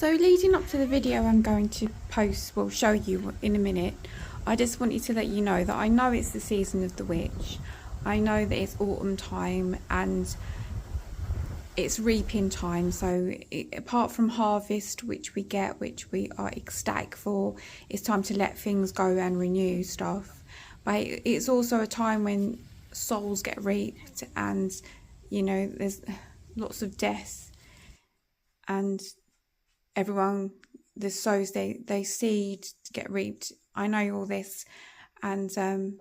So leading up to the video I'm going to post, well, show you in a minute, I just wanted to let you know that I know it's the season of the witch. I know that it's autumn time and it's reaping time, so apart from harvest, which we get, which we are ecstatic for, it's time to let things go and renew stuff. But it's also a time when souls get reaped and, you know, there's lots of death and everyone, the sows they seed to get reaped. I know all this, and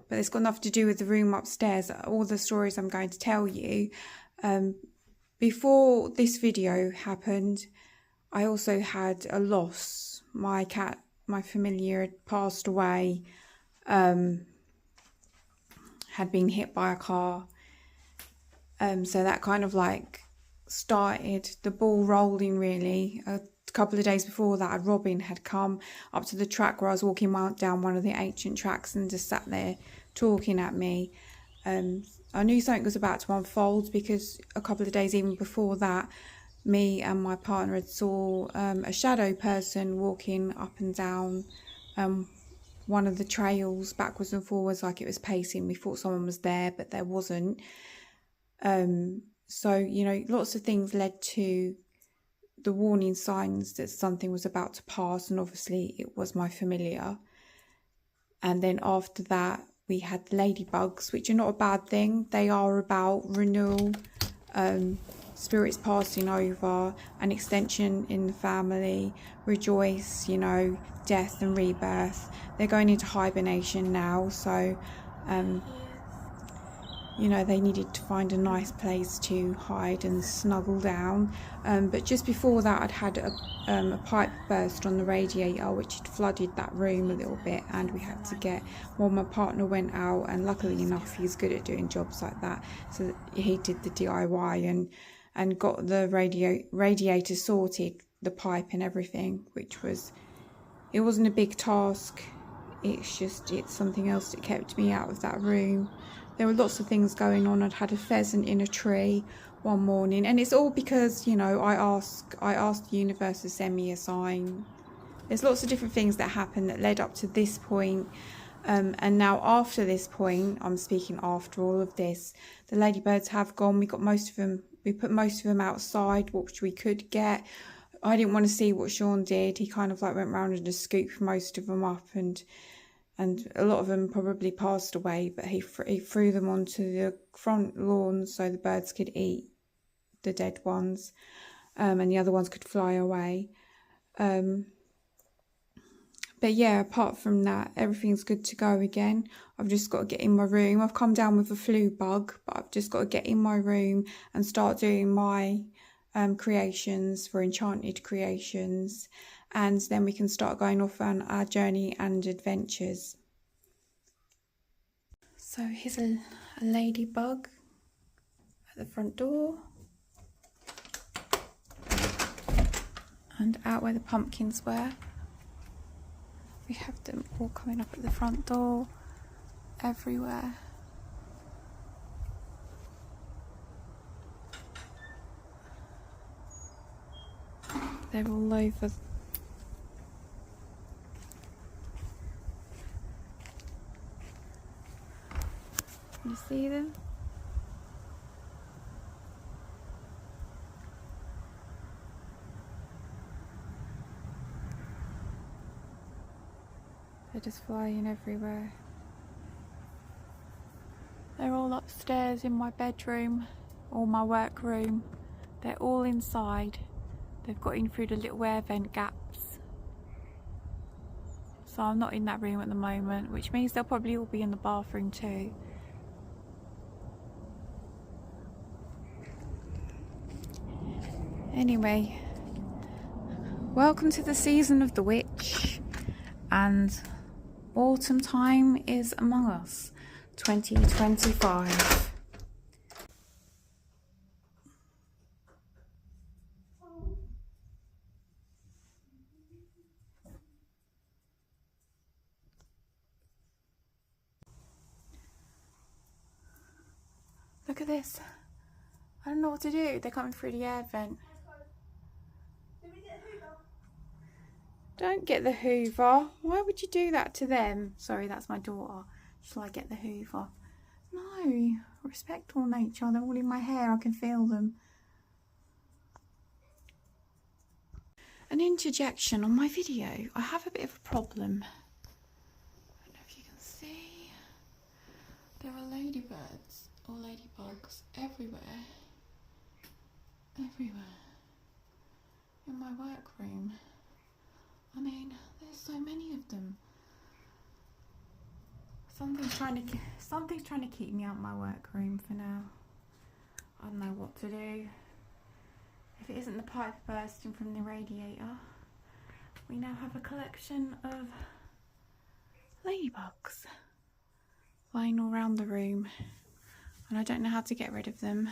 but it's got nothing to do with the room upstairs. All the stories I'm going to tell you. Before this video happened, I also had a loss. My cat, my familiar, had passed away. Had been hit by a car. So that kind of like started the ball rolling, really. A couple of days before that, a robin had come up to the track where I was walking down one of the ancient tracks and just sat there talking at me. I knew something was about to unfold because a couple of days even before that, me and my partner had saw a shadow person walking up and down one of the trails backwards and forwards like it was pacing. We thought someone was there, but there wasn't. So, you know, lots of things led to the warning signs that something was about to pass, and obviously it was my familiar. And then after that, we had ladybugs, which are not a bad thing. They are about renewal, spirits passing over, an extension in the family, rejoice, you know, death and rebirth. They're going into hibernation now, so you know, they needed to find a nice place to hide and snuggle down. But just before that, I'd had a pipe burst on the radiator, which had flooded that room a little bit, and we had to get, well, my partner went out, and luckily enough, he's good at doing jobs like that, so he did the DIY and got the radiator sorted, the pipe and everything, which was, it wasn't a big task. It's something else that kept me out of that room. There were lots of things going on. I'd had a pheasant in a tree one morning, and it's all because, you know, I asked the universe to send me a sign. There's lots of different things that happened that led up to this point, and now after this point, I'm speaking after all of this, the ladybirds have gone. We got most of them. We put most of them outside, which we could get. I didn't want to see what Sean did. He kind of like went round and just scooped most of them up, and a lot of them probably passed away, but he threw them onto the front lawn so the birds could eat the dead ones, and the other ones could fly away. But yeah, apart from that, everything's good to go again. I've just got to get in my room. I've come down with a flu bug, but I've just got to get in my room and start doing my creations for enchanted creations, and then we can start going off on our journey and adventures. So here's a ladybug at the front door, and out where the pumpkins were. We have them all coming up at the front door, everywhere. They're all over. You see them? They're just flying everywhere. They're all upstairs in my bedroom or my workroom. They're all inside. They've got in through the little air vent gaps. So I'm not in that room at the moment, which means they'll probably all be in the bathroom too. Anyway, welcome to the season of the witch, and autumn time is among us, 2025. Look at this. I don't know what to do. They're coming through the air vent. Don't get the hoover. Why would you do that to them? Sorry, that's my daughter. Shall I get the hoover? No. Respect all nature. They're all in my hair. I can feel them. An interjection on my video. I have a bit of a problem. I don't know if you can see. There are ladybirds or ladybugs everywhere. Everywhere. In my workroom. I mean, there's so many of them. Something's trying to keep me out of my workroom for now. I don't know what to do. If it isn't the pipe bursting from the radiator, we now have a collection of ladybugs lying all around the room, and I don't know how to get rid of them.